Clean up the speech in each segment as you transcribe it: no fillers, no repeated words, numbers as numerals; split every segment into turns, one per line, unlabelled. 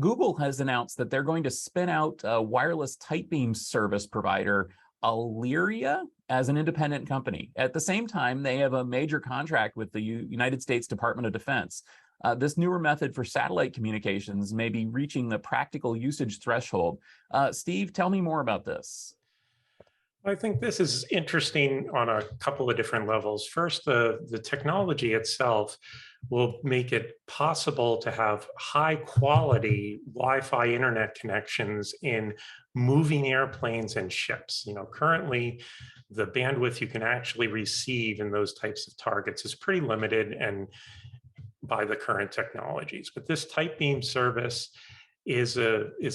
Google has announced that they're going to spin out a wireless tight beam service provider, Aalyria, as an independent company. At the same time, they have a major contract with the United States Department of Defense. This newer method for satellite communications may be reaching the practical usage threshold. Steve, tell me more about this.
I think this is interesting on a couple of different levels. First, the technology itself will make it possible to have high quality Wi-Fi internet connections in moving airplanes and ships. Currently the bandwidth you can actually receive in those types of targets is pretty limited and by the current technologies. But this tight beam service is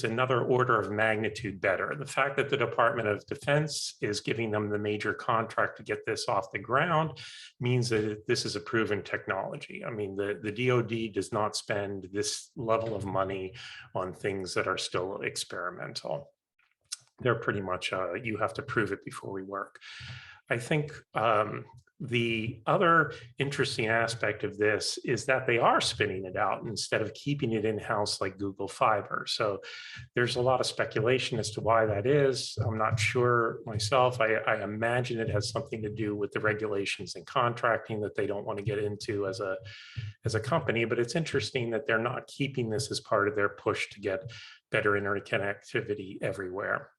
another order of magnitude better. The fact that the Department of Defense is giving them the major contract to get this off the ground means that this is a proven technology. I mean, the DoD does not spend this level of money on things that are still experimental. They're pretty much, you have to prove it before we work. I think the other interesting aspect of this is that they are spinning it out instead of keeping it in-house like Google Fiber. So there's a lot of speculation as to why that is. I'm not sure myself. I imagine it has something to do with the regulations and contracting that they don't want to get into as a company, but it's interesting that they're not keeping this as part of their push to get better internet connectivity everywhere.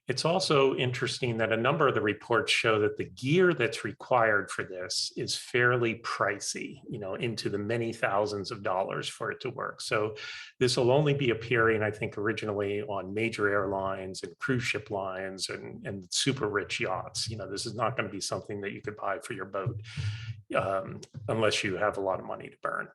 It's also interesting that a number of the reports show that the gear that's required for this is fairly pricey, into the many thousands of dollars for it to work. So this will only be appearing, I think, originally on major airlines and cruise ship lines and super rich yachts. This is not going to be something that you could buy for your boat unless you have a lot of money to burn.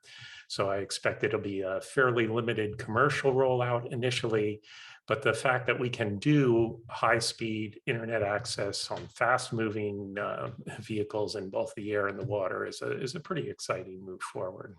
So I expect it'll be a fairly limited commercial rollout initially. But the fact that we can do high-speed internet access on fast-moving vehicles in both the air and the water is a pretty exciting move forward.